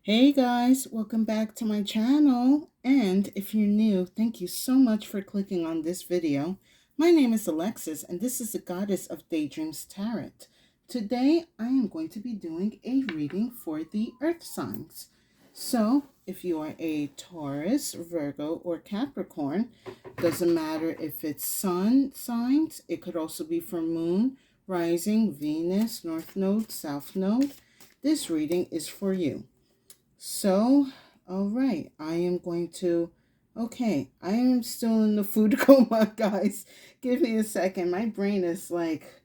Hey guys, welcome back to my channel. And if you're new, thank you so much for clicking on this video. My name is Alexis and this is the Goddess of Daydreams Tarot. Today I am going to be doing a reading for the Earth signs. So if you are a Taurus, Virgo, or Capricorn, doesn't matter if it's sun signs, it could also be for moon, rising, Venus, north node, south node. This reading is for you. So, all right, I am going to, okay, I am still in the food coma, guys. Give me a second. My brain is like,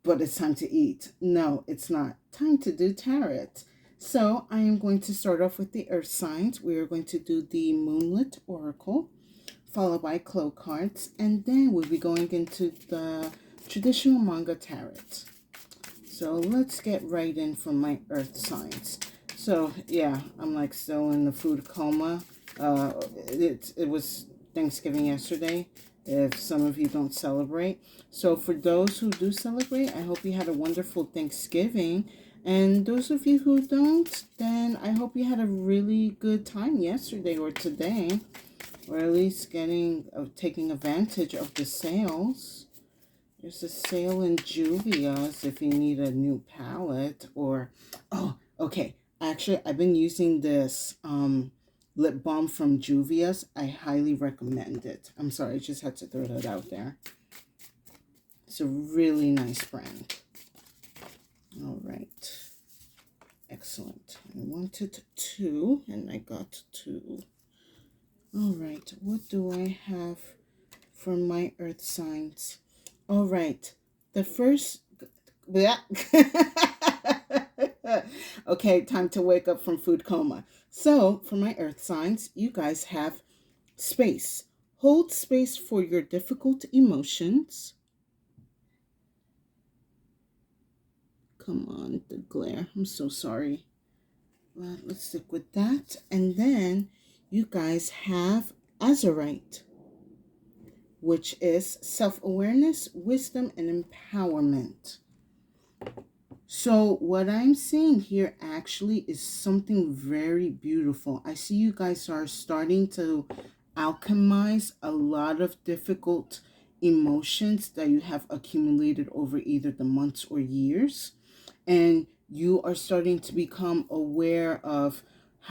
but it's time to eat. No, it's not. Time to do tarot. So, I am going to start off with the earth signs. We are going to do the moonlit oracle, followed by cloak cards, and then we'll be going into the traditional manga tarot. So, let's get right in from my earth signs. So, yeah, I'm like still in the food coma. It was Thanksgiving yesterday, if some of you don't celebrate. So for those who do celebrate, I hope you had a wonderful Thanksgiving. And those of you who don't, then I hope you had a really good time yesterday or today. Or at least taking advantage of the sales. There's a sale in Juvia's if you need a new palette or... Oh, okay. Actually, I've been using this lip balm from Juvia's. I highly recommend it. I'm sorry, I just had to throw that out there. It's a really nice brand. All right. Excellent. I wanted 2, and I got 2. All right. What do I have for my earth signs? All right. The first... Okay, time to wake up from food coma. So, for my earth signs, you guys have space. Hold space for your difficult emotions. Come on, the glare. I'm so sorry. Well, let's stick with that. And then you guys have azurite, which is self-awareness, wisdom, and empowerment. So what I'm seeing here actually is something very beautiful. I see you guys are starting to alchemize a lot of difficult emotions that you have accumulated over either the months or years. And you are starting to become aware of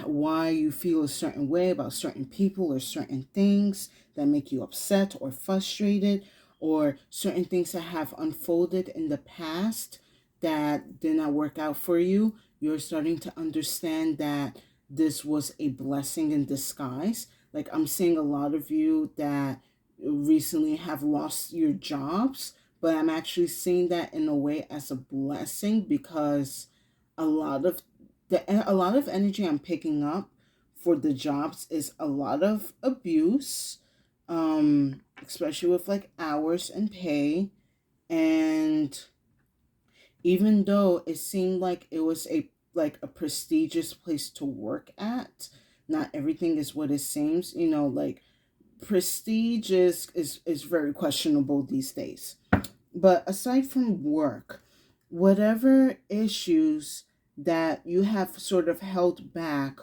why you feel a certain way about certain people or certain things that make you upset or frustrated, or certain things that have unfolded in the past that did not work out for you. You're starting to understand that this was a blessing in disguise. Like, I'm seeing a lot of you that recently have lost your jobs, but I'm actually seeing that in a way as a blessing, because a lot of a lot of energy I'm picking up for the jobs is a lot of abuse, especially with like hours and pay. And even though it seemed like it was a prestigious place to work at, not everything is what it seems. Like, prestige is very questionable these days. But aside from work, whatever issues that you have sort of held back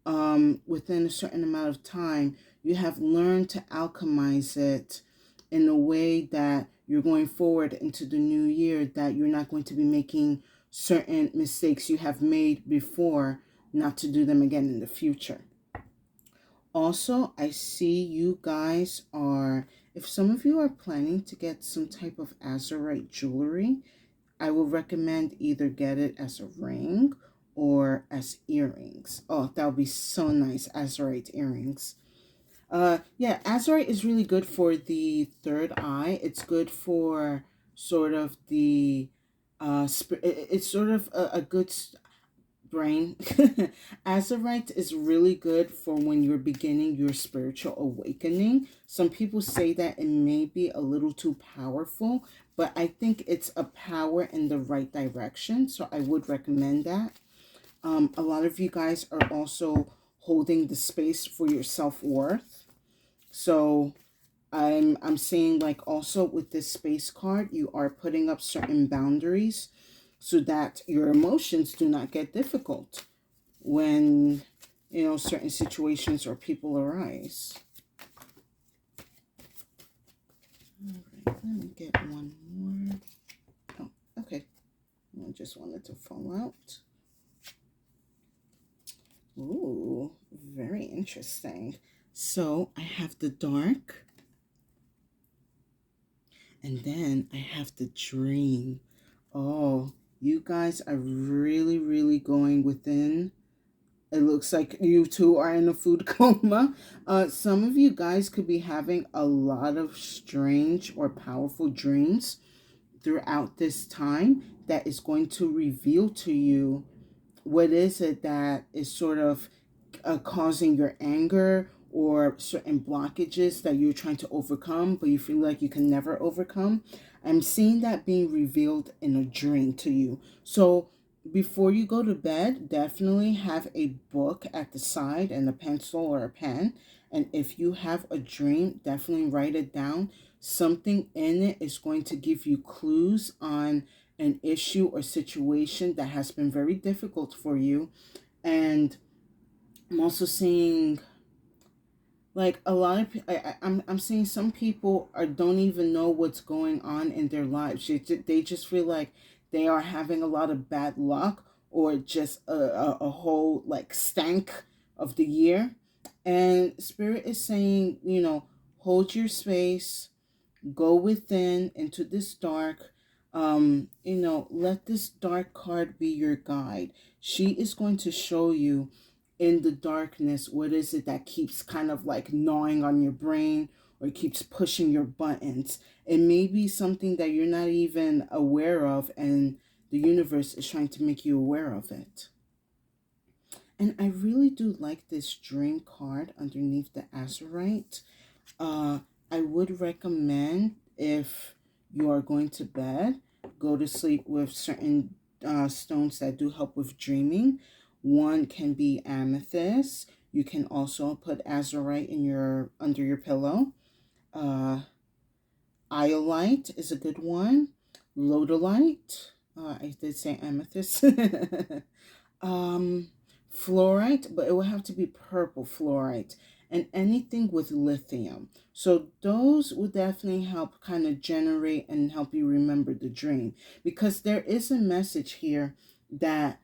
within a certain amount of time, you have learned to alchemize it in a way that you're going forward into the new year, that you're not going to be making certain mistakes you have made before, not to do them again in the future. Also, I see you guys are, if some of you are planning to get some type of azurite jewelry, I will recommend either get it as a ring or as earrings. Oh, that would be so nice, azurite earrings. Yeah, azurite is really good for the third eye. It's good for sort of the, it's sort of a good brain. Azurite is really good for when you're beginning your spiritual awakening. Some people say that it may be a little too powerful, but I think it's a power in the right direction, so I would recommend that. A lot of you guys are also holding the space for your self-worth. So I'm seeing, like, also with this space card, you are putting up certain boundaries so that your emotions do not get difficult. when, certain situations or people arise. All right, let me get one more. Oh, okay. I just wanted to fall out. Ooh, very interesting. So I have the dark, and then I have the dream. Oh, you guys are really, really going within. It looks like you two are in a food coma. Some of you guys could be having a lot of strange or powerful dreams throughout this time that is going to reveal to you what is it that is sort of causing your anger or certain blockages that you're trying to overcome, but you feel like you can never overcome. I'm seeing that being revealed in a dream to you. So before you go to bed, definitely have a book at the side and a pencil or a pen. And if you have a dream, definitely write it down. Something in it is going to give you clues on an issue or situation that has been very difficult for you. And I'm also seeing like a lot of I'm seeing some people don't even know what's going on in their lives. They just feel like they are having a lot of bad luck or just a whole like stank of the year. And Spirit is saying, hold your space, go within into this dark. Let this dark card be your guide. She is going to show you in the darkness what is it that keeps kind of like gnawing on your brain or keeps pushing your buttons. It may be something that you're not even aware of, and the universe is trying to make you aware of it. And I really do like this dream card underneath the azurite. uh, I would recommend, if you are going to bed, go to sleep with certain stones that do help with dreaming. One can be amethyst. You can also put azurite in your under your pillow. Uh, Iolite is a good one. Lodolite. I did say amethyst. um, Fluorite, but it will have to be purple fluorite, and anything with lithium. So those will definitely help kind of generate and help you remember the dream, because there is a message here that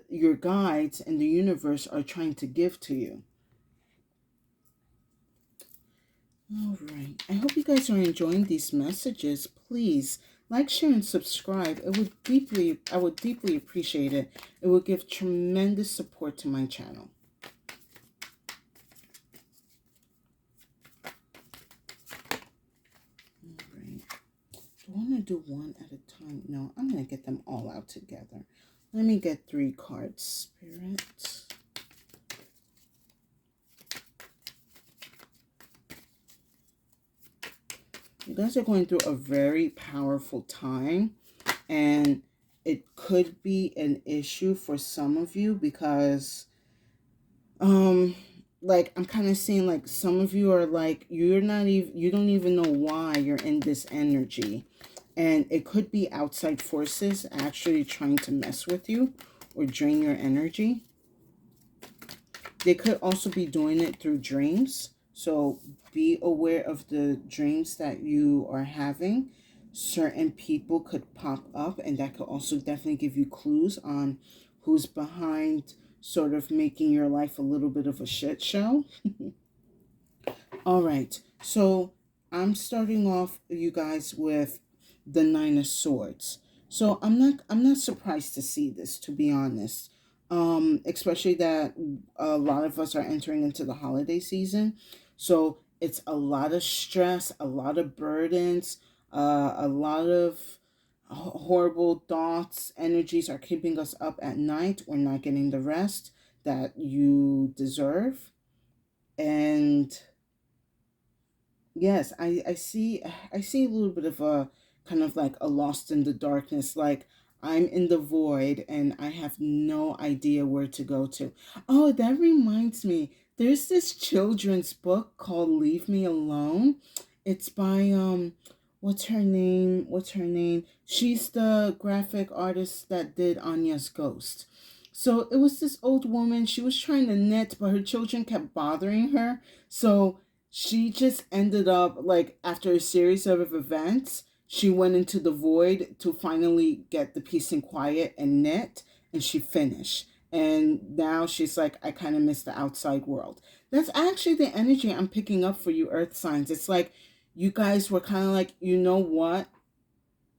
your guides and the universe are trying to give to you. All right. I hope you guys are enjoying these messages. Please like, share, and subscribe. I would deeply appreciate it. It will give tremendous support to my channel. All right. Do I want to do one at a time? No, I'm going to get them all out together. Let me get 3 cards. Spirit. You guys are going through a very powerful time, and it could be an issue for some of you because like I'm kind of seeing like some of you are like you don't even know why you're in this energy, and it could be outside forces actually trying to mess with you or drain your energy. They could also be doing it through dreams. So be aware of the dreams that you are having. Certain people could pop up, and that could also definitely give you clues on who's behind sort of making your life a little bit of a shit show. All right. So I'm starting off, you guys, with the 9 of Swords. So I'm not surprised to see this, to be honest. Especially that a lot of us are entering into the holiday season. So it's a lot of stress, a lot of burdens, a lot of horrible thoughts, energies are keeping us up at night. We're not getting the rest that you deserve. And yes, I see a little bit of a kind of like a lost in the darkness, like I'm in the void and I have no idea where to go to. Oh, that reminds me. There's this children's book called Leave Me Alone. It's by what's her name? She's the graphic artist that did Anya's Ghost. So it was this old woman. She was trying to knit, but her children kept bothering her. So she just ended up, like, after a series of events, she went into the void to finally get the peace and quiet and knit, and she finished. And now she's like, I kind of miss the outside world. That's actually the energy I'm picking up for you, Earth signs. It's like you guys were kind of like, you know what?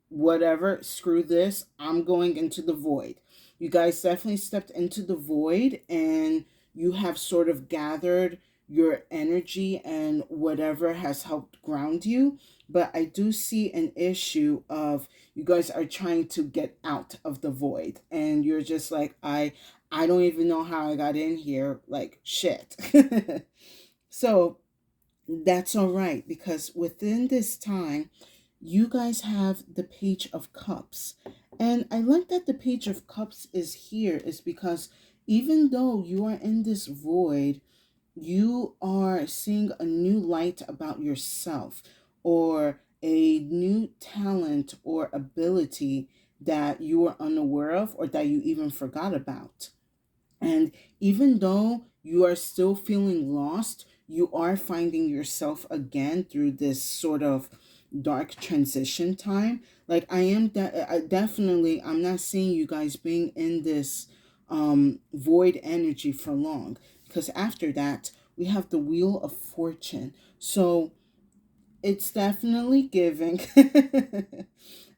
Whatever, screw this, I'm going into the void. You guys definitely stepped into the void, and you have sort of gathered your energy and whatever has helped ground you. But I do see an issue of you guys are trying to get out of the void, and you're just like, I don't even know how I got in here, like shit. So that's all right, because within this time you guys have the Page of Cups. And I like that the Page of Cups is here, is because even though you are in this void, you are seeing a new light about yourself, or a new talent or ability that you were unaware of, or that you even forgot about. And even though you are still feeling lost, you are finding yourself again through this sort of dark transition time. Like definitely, I'm not seeing you guys being in this void energy for long, because after that we have the Wheel of Fortune. So it's definitely giving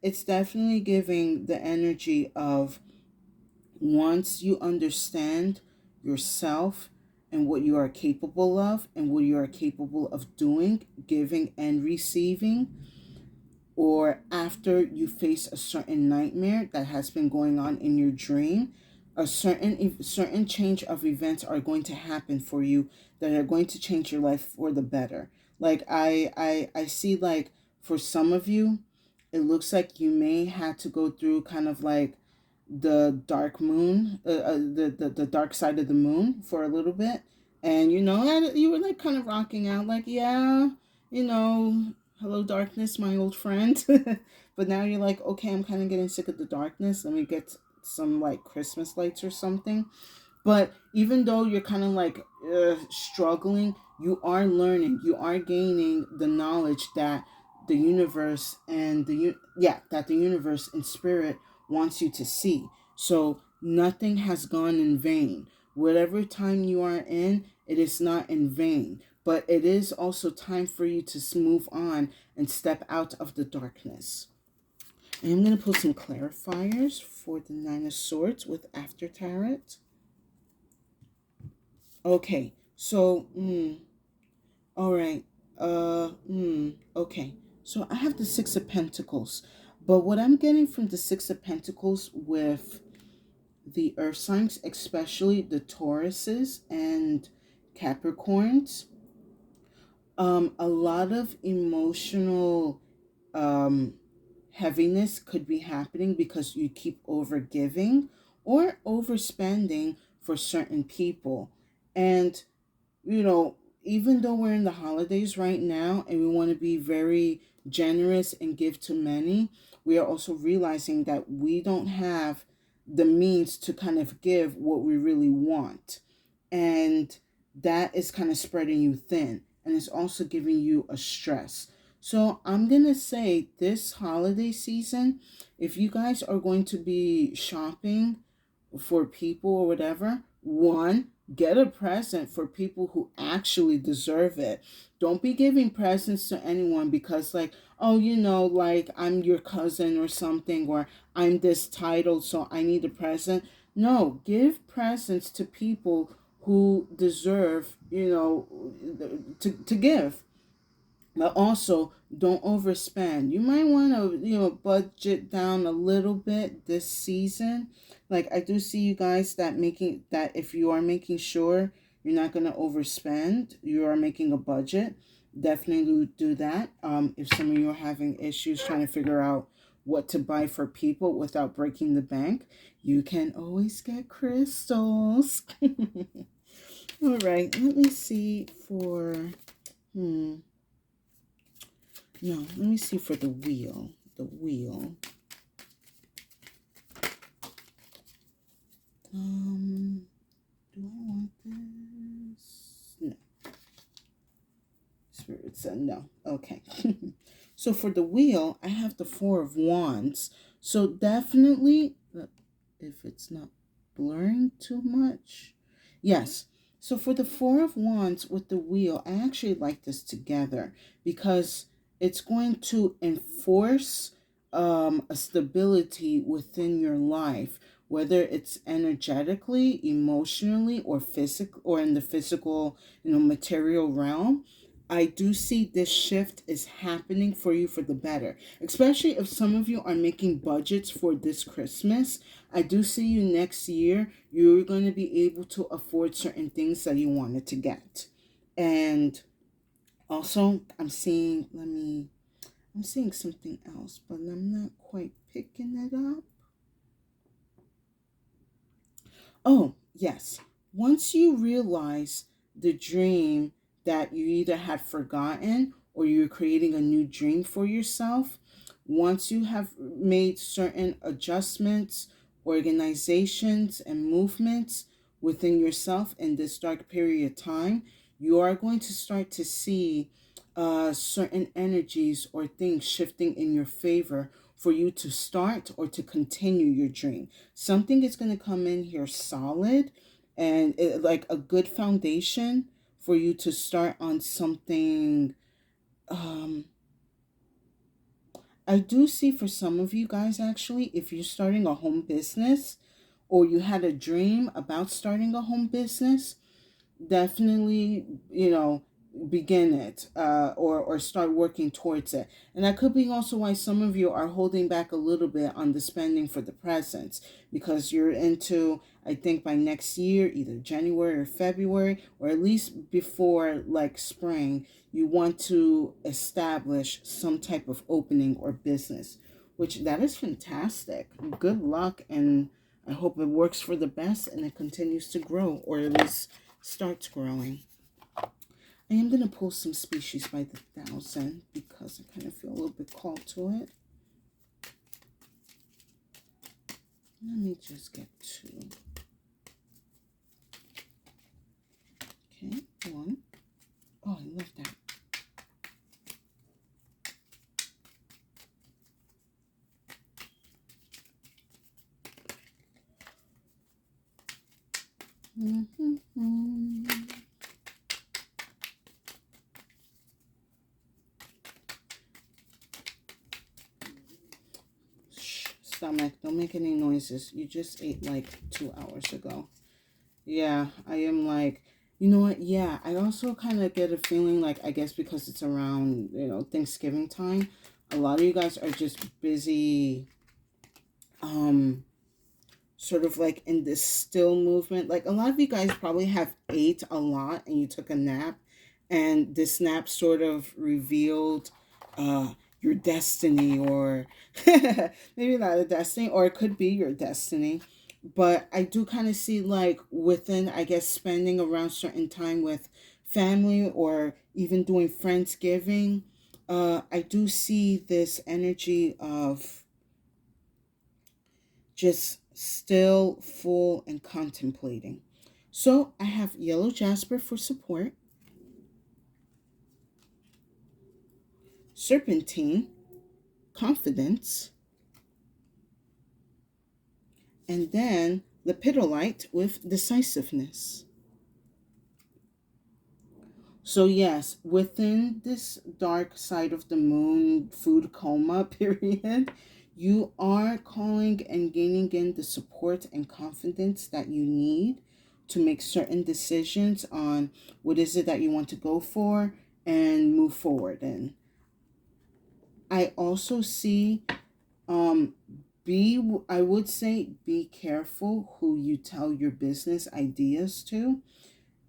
it's definitely giving the energy of, once you understand yourself and what you are capable of and what you are capable of doing, giving and receiving, or after you face a certain nightmare that has been going on in your dream, a certain change of events are going to happen for you that are going to change your life for the better. Like I see, like, for some of you, it looks like you may have to go through kind of like the dark moon, the dark side of the moon for a little bit. And you were like kind of rocking out, like, yeah, you know hello darkness, my old friend. But now you're like, okay, I'm kind of getting sick of the darkness, let me get some like Christmas lights or something. But even though you're kind of like struggling, you are learning, you are gaining the knowledge that the universe and that the universe and spirit wants you to see. So nothing has gone in vain. Whatever time you are in, it is not in vain. But it is also time for you to move on and step out of the darkness. And I'm going to put some clarifiers for the Nine of Swords with After Tarot. Okay, so, all right, okay. So I have the Six of Pentacles, but what I'm getting from the Six of Pentacles with the Earth signs, especially the Tauruses and Capricorns, a lot of emotional um, heaviness could be happening because you keep over giving or overspending for certain people. And even though we're in the holidays right now and we want to be very generous and give to many, we are also realizing that we don't have the means to kind of give what we really want. And that is kind of spreading you thin, and it's also giving you a stress. So I'm going to say this holiday season, if you guys are going to be shopping for people or whatever, one, get a present for people who actually deserve it. Don't be giving presents to anyone because, like, oh, like, I'm your cousin or something, or I'm this title, so I need a present. No, give presents to people who deserve, to give. But also, don't overspend. You might want to, budget down a little bit this season. Like, I do see you guys that if you are making sure you're not going to overspend, you are making a budget, definitely do that. If some of you are having issues trying to figure out what to buy for people without breaking the bank, you can always get crystals. All right, let me see for, no, let me see for the wheel. The wheel. It's a no. Okay. So for the wheel, I have the Four of Wands. So definitely, if it's not blurring too much. Yes. So for the Four of Wands with the wheel, I actually like this together because it's going to enforce a stability within your life, whether it's energetically, emotionally, or physical, or in the physical, material realm. I do see this shift is happening for you for the better, especially if some of you are making budgets for this Christmas. I do see you next year, you're going to be able to afford certain things that you wanted to get. And also, I'm seeing something else, but I'm not quite picking it up. Oh, yes. Once you realize the dream that you either had forgotten or you're creating a new dream for yourself, once you have made certain adjustments, organizations, and movements within yourself in this dark period of time, you are going to start to see certain energies or things shifting in your favor for you to start or to continue your dream. Something is going to come in here solid and like a good foundation for you to start on something. um I do see for some of you guys, actually, if you're starting a home business or you had a dream about starting a home business, definitely, begin it, or start working towards it. And that could be also why some of you are holding back a little bit on the spending for the presents, because you're into, I think, by next year, either January or February, or at least before like spring, you want to establish some type of opening or business, which that is fantastic. Good luck, and I hope it works for the best and it continues to grow, or at least starts growing. I am going to pull some species by the thousand because I kind of feel a little bit called to it. Let me just get two. Okay, one. Oh, I love that. Shh, stomach, don't make any noises. You just ate like 2 hours ago. Yeah, I am like, you know what? Yeah, I also kind of get a feeling like, I guess because it's around, Thanksgiving time, a lot of you guys are just busy, sort of like in this still movement. Like a lot of you guys probably have ate a lot and you took a nap, and this nap sort of revealed your destiny, or maybe not a destiny, or it could be your destiny. But I do kind of see, like, within, I guess, spending around certain time with family or even doing Friendsgiving, I do see this energy of just still, full, and contemplating. So I have yellow jasper for support, serpentine, confidence, and then lepidolite with decisiveness. So yes, within this dark side of the moon food coma period, you are calling and gaining in the support and confidence that you need to make certain decisions on what is it that you want to go for and move forward in. I also see, um I would say, be careful who you tell your business ideas to.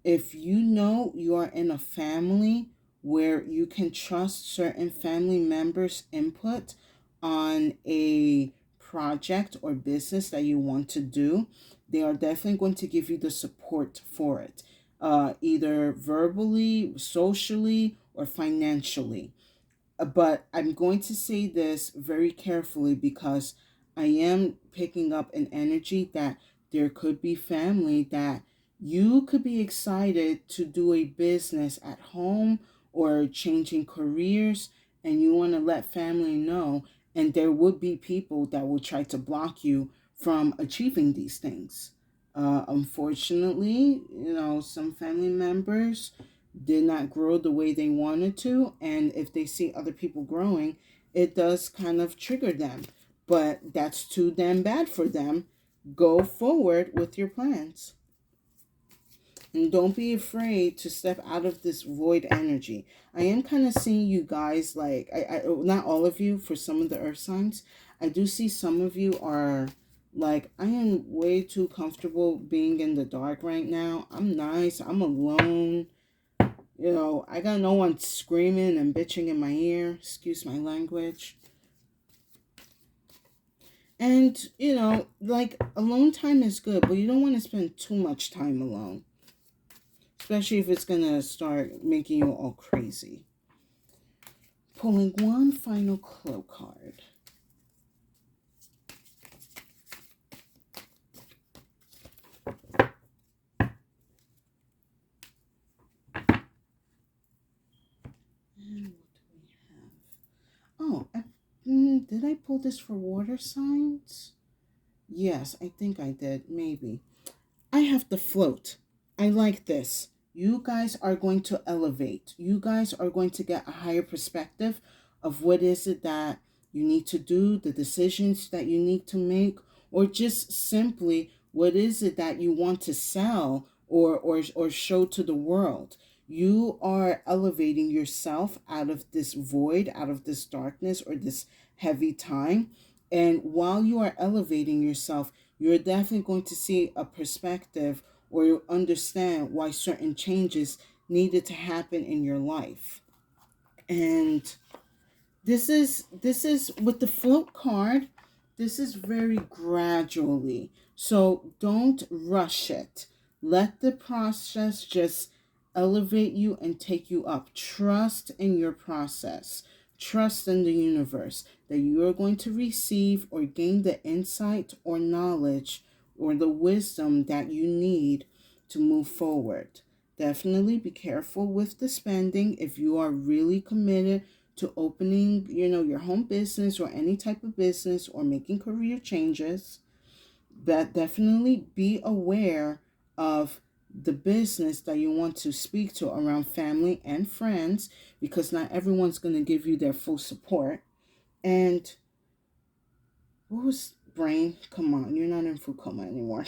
If you know you are in a family where you can trust certain family members' input on a project or business that you want to do, they are definitely going to give you the support for it, either verbally, socially, or financially. But I'm going to say this very carefully because I am picking up an energy that there could be family that you could be excited to do a business at home or changing careers, and you want to let family know, and there would be people that will try to block you from achieving these things. Unfortunately, some family members did not grow the way they wanted to, and if they see other people growing, it does kind of trigger them. But that's too damn bad for them. Go forward with your plans. And don't be afraid to step out of this void energy. I am kind of seeing you guys, like, not all of you, for some of the earth signs. I do see some of you are like, I am way too comfortable being in the dark right now. I'm nice. I'm alone. I got no one screaming and bitching in my ear. Excuse my language. And, like, alone time is good, but you don't want to spend too much time alone. Especially if it's going to start making you all crazy. Pulling one final clue card. And what do we have? Oh, did I pull this for water signs? Yes, I think I did. Maybe. I have the float. I like this. You guys are going to elevate. You guys are going to get a higher perspective of what is it that you need to do, the decisions that you need to make, or just simply what is it that you want to sell or show to the world. You are elevating yourself out of this void, out of this darkness or this heavy time. And while you are elevating yourself, you're definitely going to see a perspective or you understand why certain changes needed to happen in your life. And this is with the float card, this is very gradually. So don't rush it. Let the process just elevate you and take you up. Trust in your process. Trust in the universe that you are going to receive or gain the insight or knowledge or the wisdom that you need to move forward. Definitely be careful with the spending if you are really committed to opening, your home business or any type of business or making career changes. That definitely be aware of the business that you want to speak to around family and friends, because not everyone's going to give you their full support. And what was brain? Come on, you're not in food coma anymore.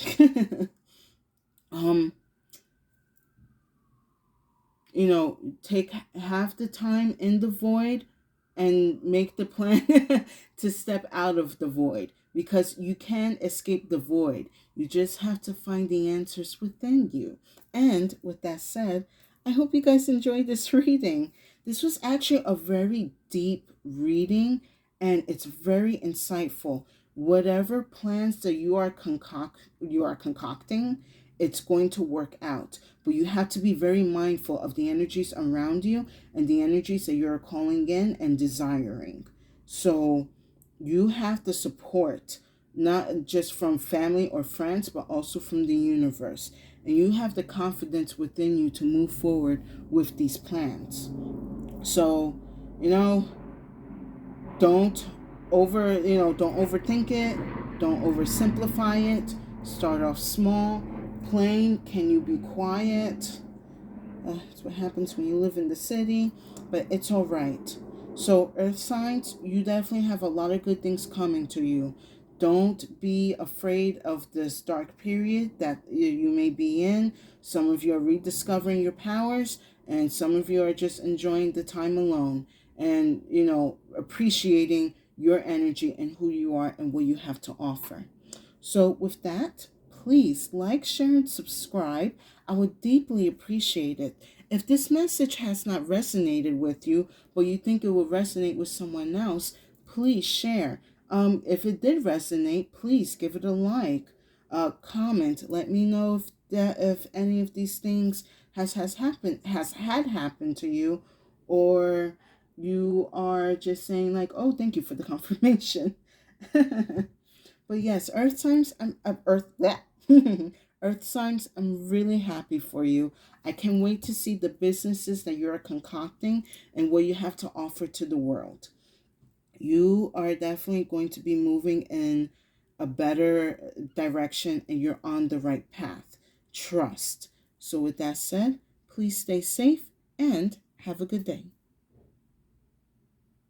um take half the time in the void and make the plan to step out of the void, because you can escape the void. You just have to find the answers within you. And with that said, I hope you guys enjoyed this reading. This was actually a very deep reading, and it's very insightful. Whatever plans that you are concocting, it's going to work out. But you have to be very mindful of the energies around you and the energies that you're calling in and desiring. So you have the support, not just from family or friends, but also from the universe. And you have the confidence within you to move forward with these plans. So, don't don't overthink it. Don't oversimplify it. Start off small. Plain. Can you be quiet? That's what happens when you live in the city, but it's all right. So, earth signs, you definitely have a lot of good things coming to you. Don't be afraid of this dark period that you may be in. Some of you are rediscovering your powers, and some of you are just enjoying the time alone and, appreciating your energy and who you are and what you have to offer. So, with that, please like, share, and subscribe. I would deeply appreciate it. If this message has not resonated with you, but you think it will resonate with someone else, please share. If it did resonate, please give it a like, comment. Let me know if any of these things has had happened to you, or you are just saying like, oh, thank you for the confirmation. But yes, Earth signs, Earth that Earth signs, I'm really happy for you. I can't wait to see the businesses that you're concocting and what you have to offer to the world. You are definitely going to be moving in a better direction and you're on the right path. Trust. So, with that said, please stay safe and have a good day.